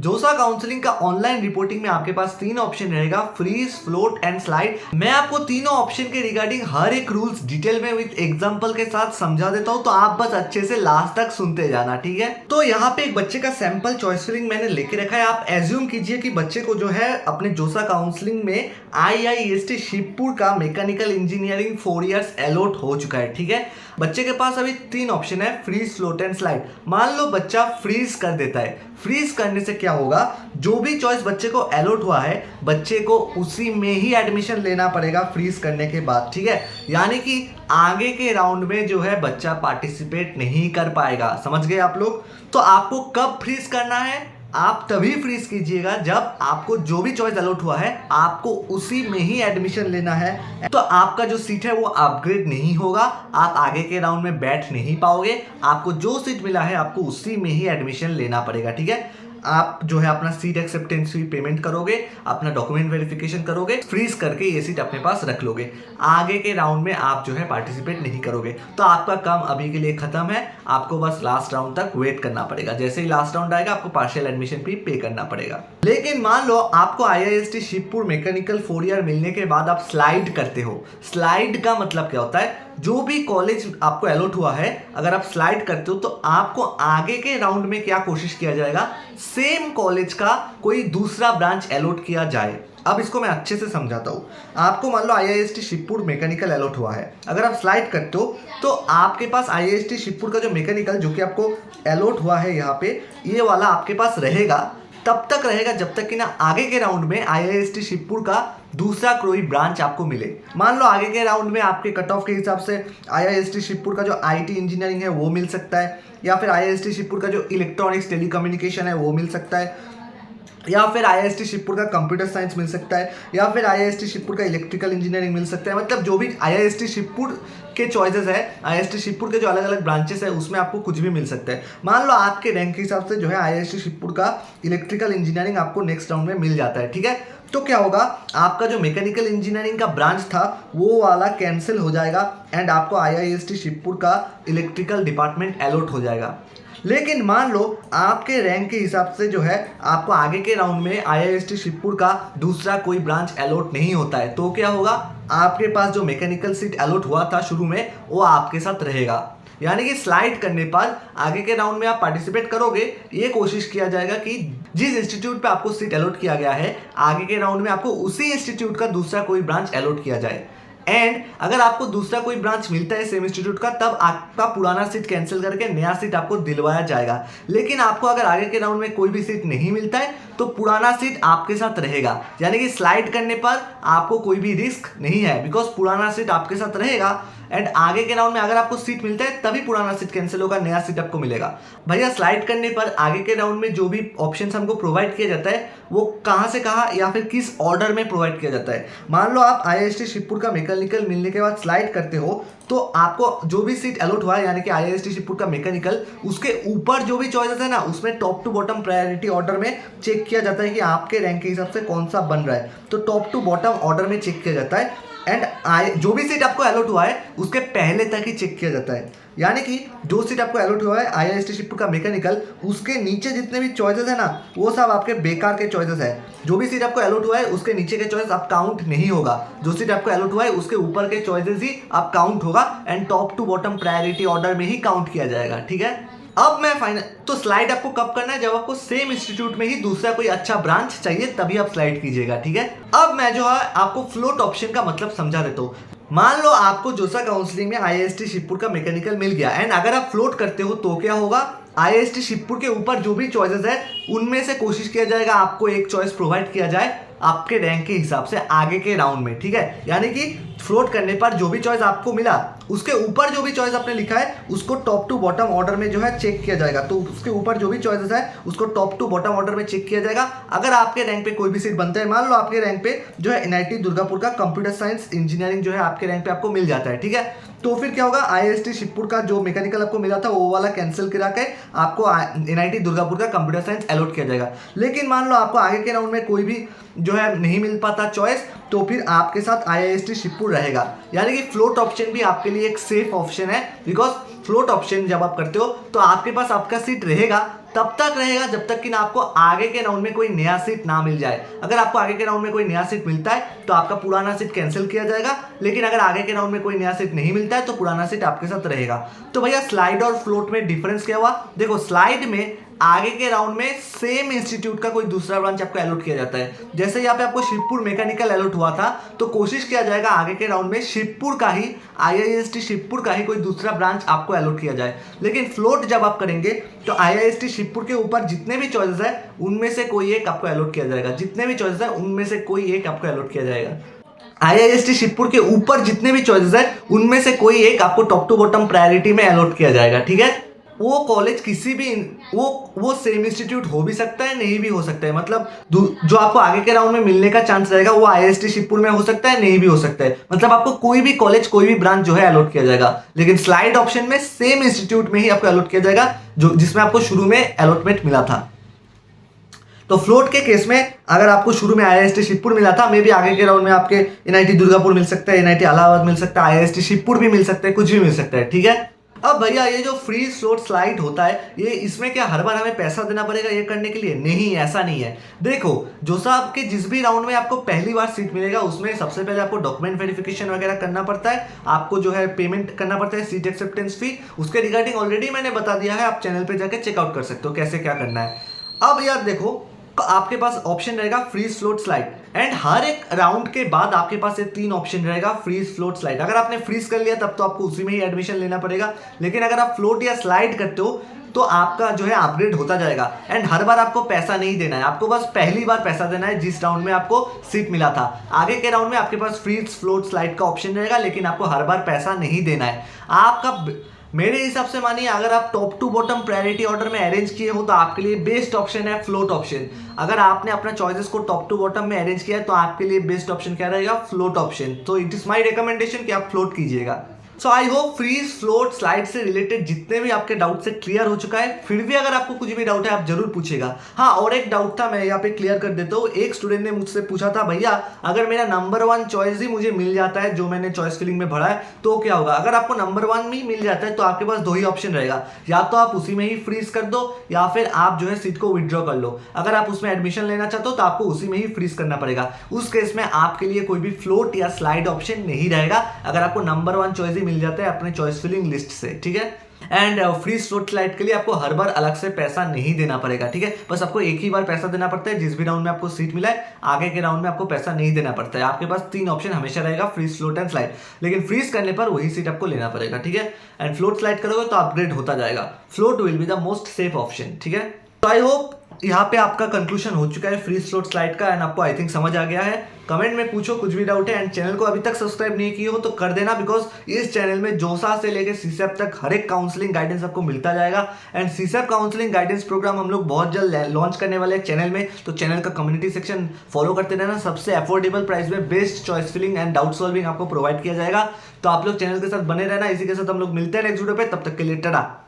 जोसा काउंसलिंग का online reporting में आपके पास 3 ऑप्शन रहेगा, फ्रीज, फ्लोट एंड स्लाइड। मैं आपको तीनों ऑप्शन के रिगार्डिंग हर एक रूल्स डिटेल में विद एग्जांपल के साथ समझा देता हूं, तो आप बस अच्छे से लास्ट तक सुनते जाना, ठीक है। तो यहाँ पे एक बच्चे का सैंपल चॉइस फिलिंग मैंने लेके रखा है। आप एज्यूम कीजिए कि बच्चे को जो है अपने जोसा काउंसलिंग में IIST शिवपुर का मैकेनिकल इंजीनियरिंग 4 इयर्स अलॉट हो चुका है, ठीक है। बच्चे के पास अभी 3 ऑप्शन है, फ्रीज, फ्लोट एंड स्लाइड। मान लो बच्चा फ्रीज कर देता है। फ्रीज करने से क्या होगा, जो भी चॉइस बच्चे को अलॉट हुआ है बच्चे को उसी में ही एडमिशन लेना पड़ेगा फ्रीज करने के बाद, ठीक है। यानी कि आगे के राउंड में जो है बच्चा पार्टिसिपेट नहीं कर पाएगा। समझ गए आप लोग। तो आपको कब फ्रीज करना है, आप तभी फ्रीज कीजिएगा जब आपको जो भी चॉइस अलॉट हुआ है आपको उसी में ही एडमिशन लेना है। तो आपका जो सीट है वो अपग्रेड नहीं होगा, आप आगे के राउंड में बैठ नहीं पाओगे। आपको जो सीट मिला है आपको उसी में ही एडमिशन लेना पड़ेगा, ठीक है। आप जो है अपना सीट एक्सेप्टेंस फी पेमेंट करोगे, अपना डॉक्यूमेंट वेरिफिकेशन करोगे, फ्रीज करके ये सीट अपने पास रख लोगे। आगे के राउंड में आप जो है पार्टिसिपेट नहीं करोगे। तो आपका काम अभी के लिए खत्म है, आपको बस लास्ट राउंड तक वेट करना पड़ेगा। जैसे ही लास्ट राउंड आएगा आपको पार्शियल एडमिशन फी पे करना पड़ेगा। लेकिन मान लो आपको IIST शिवपुर मैकेनिकल 4 ईयर मिलने के बाद आप स्लाइड करते हो। स्लाइड का मतलब क्या होता है, जो भी कॉलेज आपको अलॉट हुआ है अगर आप स्लाइड करते हो तो आपको आगे के राउंड में क्या कोशिश किया जाएगा, सेम कॉलेज का कोई दूसरा ब्रांच अलॉट किया जाए। अब इसको मैं अच्छे से समझाता हूँ। आपको मान लो IIST शिवपुर मैकेनिकल अलॉट हुआ है, अगर आप स्लाइड करते हो तो आपके पास IIST शिवपुर का जो मैकेनिकल जो कि आपको अलॉट हुआ है यहाँ पे, ये वाला आपके पास रहेगा। तब तक रहेगा जब तक कि ना आगे के राउंड में IIST शिवपुर का दूसरा कोई ब्रांच आपको मिले। मान लो आगे के राउंड में आपके कट ऑफ के हिसाब से IIST शिवपुर का जो IT इंजीनियरिंग है वो मिल सकता है, या फिर IIST शिवपुर का जो इलेक्ट्रॉनिक्स टेलीकम्युनिकेशन है वो मिल सकता है, या फिर IIST शिवपुर का कंप्यूटर साइंस मिल सकता है, या फिर IIST शिवपुर का इलेक्ट्रिकल इंजीनियरिंग मिल सकता है। मतलब जो भी IIST शिवपुर के चॉइसेस है, IIST शिवपुर के जो अलग अलग ब्रांचेस है उसमें आपको कुछ भी मिल सकता है। मान लो आपके रैंक के हिसाब से जो है IIST शिवपुर का इलेक्ट्रिकल इंजीनियरिंग आपको नेक्स्ट राउंड में मिल जाता है, ठीक है। तो क्या होगा, आपका जो मैकेनिकल इंजीनियरिंग का ब्रांच था वो वाला कैंसिल हो जाएगा एंड आपको IIST शिवपुर का इलेक्ट्रिकल डिपार्टमेंट अलॉट हो जाएगा। लेकिन मान लो आपके रैंक के हिसाब से जो है आपको आगे के राउंड में IIST शिवपुर का दूसरा कोई ब्रांच अलॉट नहीं होता है, तो क्या होगा, आपके पास जो मैकेनिकल सीट अलॉट हुआ था शुरू में वो आपके साथ रहेगा। यानी कि स्लाइड करने पर आगे के राउंड में आप पार्टिसिपेट करोगे, ये कोशिश किया जाएगा कि जिस इंस्टीट्यूट पे आपको सीट अलॉट किया गया है आगे के राउंड में आपको उसी इंस्टीट्यूट का दूसरा कोई ब्रांच अलॉट किया जाए। एंड अगर आपको दूसरा कोई ब्रांच मिलता है सेम इंस्टीट्यूट का, तब आपका पुराना सीट कैंसिल करके नया सीट आपको दिलवाया जाएगा। लेकिन आपको अगर आगे के राउंड में कोई भी सीट नहीं मिलता है तो पुराना सीट आपके साथ रहेगा। यानी कि स्लाइड करने पर आपको कोई भी रिस्क नहीं है, बिकॉज पुराना सीट आपके साथ रहेगा। एंड आगे के राउंड में अगर आपको सीट मिलता है तभी पुराना सीट कैंसिल होगा, नया सीट आपको मिलेगा। भैया स्लाइड करने पर आगे के राउंड में जो भी ऑप्शंस हमको प्रोवाइड किया जाता है वो कहाँ से कहाँ या फिर किस ऑर्डर में प्रोवाइड किया जाता है। मान लो आप IIST शिवपुर का मैकेनिकल मिलने के बाद स्लाइड करते हो तो आपको जो भी सीट अलॉट हुआ है यानी कि IIST शिवपुर का मैकेनिकल, उसके ऊपर जो भी चॉइसेस है ना उसमें top to bottom priority order में चेक किया जाता है कि आपके रैंक के हिसाब से कौन सा बन रहा है। तो टॉप टू बॉटम ऑर्डर में चेक किया जाता है एंड जो भी सीट आपको अलॉट हुआ है उसके पहले तक ही चेक किया जाता है। यानी कि जो सीट आपको अलॉट हुआ है IIST शिवपुर का मैकेनिकल, उसके नीचे जितने भी चॉइसेस है ना वो सब आपके बेकार के चॉइसेस है। जो भी सीट आपको अलॉट हुआ है उसके नीचे के चॉइस आप काउंट नहीं होगा, जो सीट आपको अलॉट हुआ है उसके ऊपर के चॉइसेस ही आप काउंट होगा and top to bottom priority order में ही काउंट किया जाएगा, ठीक है। अब मैं फाइनल तो स्लाइड आपको कब करना है, जब आपको सेम इंस्टीट्यूट में ही दूसरा कोई अच्छा ब्रांच चाहिए तभी आप स्लाइड कीजिएगा, ठीक है। अब मैं जो है आपको फ्लोट ऑप्शन का मतलब समझा देता हूँ। मान लो आपको जोसा काउंसलिंग में IIST शिवपुर का मैकेनिकल मिल गया एंड अगर आप फ्लोट करते हो तो क्या होगा, IIST शिवपुर के ऊपर जो भी चॉइसेस है उनमें से कोशिश किया जाएगा आपको एक चॉइस प्रोवाइड किया जाए आपके रैंक के हिसाब से आगे के राउंड में, ठीक है। यानी कि फ्लोट करने पर जो भी चॉइस आपको मिला उसके ऊपर जो भी चॉइस आपने लिखा है उसको टॉप टू बॉटम ऑर्डर में जो है चेक किया जाएगा। तो उसके ऊपर जो भी चॉइसेस है उसको टॉप टू बॉटम ऑर्डर में चेक किया जाएगा। अगर आपके रैंक पे कोई भी सीट बनता है, मान लो आपके रैंक पे जो है NIT दुर्गापुर का कंप्यूटर साइंस इंजीनियरिंग जो है आपके रैंक पे आपको मिल जाता है, ठीक है। तो फिर क्या होगा, IIST शिवपुर का जो मैकेनिकल आपको मिला था वो वाला कैंसिल करा के आपको NIT दुर्गापुर का कंप्यूटर साइंस अलॉट किया जाएगा। लेकिन मान लो आपको आगे के राउंड में कोई भी जो है नहीं मिल पाता चॉइस, तो फिर आपके साथ IIST शिवपुर रहेगा। यानी कि फ्लोट ऑप्शन भी आपके लिए एक सेफ ऑप्शन है, बिकॉज फ्लोट ऑप्शन जब आप करते हो तो आपके पास आपका सीट रहेगा तब तक रहेगा जब तक कि ना आपको आगे के राउंड में कोई नया सीट ना मिल जाए। अगर आपको आगे के राउंड में कोई नया सीट मिलता है तो आपका पुराना सीट कैंसिल किया जाएगा, लेकिन अगर आगे के राउंड में कोई नया सीट नहीं मिलता है तो पुराना सीट आपके साथ रहेगा। तो भैया स्लाइड और फ्लोट में डिफरेंस क्या हुआ? देखो स्लाइड में आगे के राउंड में सेम इंस्टीट्यूट का कोई दूसरा ब्रांच आपको अलॉट किया जाता है। जैसे यहाँ पे आपको शिवपुर मैकेनिकल अलॉट हुआ था, तो कोशिश किया जाएगा आगे के राउंड में शिवपुर का ही, IIST शिवपुर का ही कोई दूसरा ब्रांच आपको अलॉट किया जाए। लेकिन फ्लोट जब आप करेंगे तो IIST शिवपुर के ऊपर जितने भी चॉइसेस है उनमें से कोई एक आपको अलॉट किया जाएगा। जितने भी चॉइसेस है उनमें से कोई एक आपको अलॉट किया जाएगा। IIST शिवपुर के ऊपर जितने भी चॉइसेस है उनमें से कोई एक आपको टॉप टू बॉटम प्रायोरिटी में अलॉट किया जाएगा। ठीक है, वो कॉलेज किसी भी वो सेम इंस्टीट्यूट हो भी सकता है, नहीं भी हो सकता है। मतलब जो आपको आगे के राउंड में मिलने का चांस रहेगा वो IIST शिवपुर में हो सकता है, नहीं भी हो सकता है। मतलब आपको कोई भी कॉलेज, कोई भी ब्रांच जो है अलॉट किया जाएगा। लेकिन स्लाइड ऑप्शन में सेम इंस्टीट्यूट में ही आपको अलॉट किया जाएगा जो जिसमें आपको शुरू में अलॉटमेंट मिला था। तो फ्लोट के केस में अगर आपको शुरू में IIST शिवपुर मिला था, मे भी आगे के राउंड में आपके NIT दुर्गापुर मिल सकता है, NIT इलाहाबाद मिल सकता है, IIST शिवपुर भी मिल सकता है, कुछ भी मिल सकता है। ठीक है, अब भैया ये जो फ्री फ्लोट स्लाइड होता है, ये इसमें क्या हर बार हमें पैसा देना पड़ेगा ये करने के लिए? नहीं, ऐसा नहीं है। देखो जो सा आपके जिस भी राउंड में आपको पहली बार सीट मिलेगा उसमें सबसे पहले आपको डॉक्यूमेंट वेरिफिकेशन वगैरह करना पड़ता है, आपको जो है पेमेंट करना पड़ता है, सीट एक्सेप्टेंस फी। उसके रिगार्डिंग ऑलरेडी मैंने बता दिया है, आप चैनल पे जाके चेकआउट कर सकते हो कैसे क्या करना है। अब यार देखो, आपके पास ऑप्शन रहेगा फ्रीज फ्लोट स्लाइड, एंड हर एक राउंड के बाद आपके पास ये 3 ऑप्शन रहेगा फ्रीज फ्लोट स्लाइड। अगर आपने फ्रीज कर लिया तब तो आपको उसी में ही एडमिशन लेना पड़ेगा, लेकिन अगर आप फ्लोट या स्लाइड करते हो तो आपका जो है अपग्रेड होता जाएगा। एंड हर बार आपको पैसा नहीं देना है, आपको बस पहली बार पैसा देना है जिस राउंड में आपको सीट मिला था। आगे के राउंड में आपके पास फ्रीज फ्लोट स्लाइड का ऑप्शन रहेगा, लेकिन आपको हर बार पैसा नहीं देना है। आपका मेरे हिसाब से मानिए, अगर आप top to bottom priority order में अरेंज किए हो तो आपके लिए बेस्ट ऑप्शन है फ्लोट ऑप्शन। अगर आपने अपना चॉइसेस को टॉप टू बॉटम में अरेंज किया है तो आपके लिए बेस्ट ऑप्शन क्या रहेगा? Float option. तो इट इज माय रिकमेंडेशन कि आप फ्लोट कीजिएगा। So I hope freeze float slide से रिलेटेड जितने भी आपके डाउट से क्लियर हो चुका है। फिर भी अगर आपको कुछ भी डाउट है आप जरूर पूछेगा। हाँ, और एक डाउट था, मैं यहाँ पे क्लियर कर देता हूँ। एक स्टूडेंट ने मुझसे पूछा था, भैया अगर मेरा नंबर 1 चॉइस ही मुझे मिल जाता है जो मैंने चॉइस फिलिंग में भरा है तो क्या होगा? अगर आपको नंबर 1 में मिल जाता है तो आपके पास 2 ही ऑप्शन रहेगा, या तो आप उसी में ही फ्रीज कर दो या फिर आप जो है सीट को विड्रॉ कर लो। अगर आप उसमें एडमिशन लेना चाहते हो तो आपको उसी में ही फ्रीज करना पड़ेगा। उस केस में आपके लिए कोई भी फ्लोट या स्लाइड ऑप्शन नहीं रहेगा अगर आपको नंबर 1 चॉइस ही मिल जाता है अपने चॉइस फिलिंग लिस्ट से। ठीक है, एंड फ्री फ्लोट स्लाइड के लिए आपको हर बार अलग से पैसा नहीं देना पड़ेगा। ठीक है, बस आपको एक ही बार पैसा देना पड़ता है जिस भी राउंड में आपको सीट मिला है। आगे के राउंड में आपको पैसा नहीं देना पड़ता है। आपके पास 3 ऑप्शन हमेशा रहेगा, फ्रीज फ्लोट एंड स्लाइड, लेकिन फ्रीज करने पर वही सीट आपको लेना पड़ेगा। ठीक है, एंड फ्लोट स्लाइड करोगे तो अपग्रेड होता जाएगा। Float will be the most safe option. ठीक है, तो आई होप यहाँ पे आपका कंक्लूजन हो चुका है फ्रीज फ्लोट स्लाइड का, एंड आपको आई थिंक समझ आ गया है। कमेंट में पूछो कुछ भी डाउट है, एंड चैनल को अभी तक सब्सक्राइब नहीं किए हो तो कर देना, बिकॉज इस चैनल में जोसा से लेकर सीसैप तक हर एक काउंसलिंग गाइडेंस आपको मिलता जाएगा। एंड सीसैप काउंसलिंग गाइडेंस प्रोग्राम हम लोग बहुत जल्द लॉन्च करने वाले हैं चैनल में, तो चैनल का कम्युनिटी सेक्शन फॉलो करते रहना। सबसे अफोर्डेबल प्राइस में best choice filling and doubt solving आपको प्रोवाइड किया जाएगा। तो आप लोग चैनल के साथ बने रहना। इसी के साथ हम लोग मिलते हैं नेक्स्ट वीडियो पे, तब तक के लिए टाटा।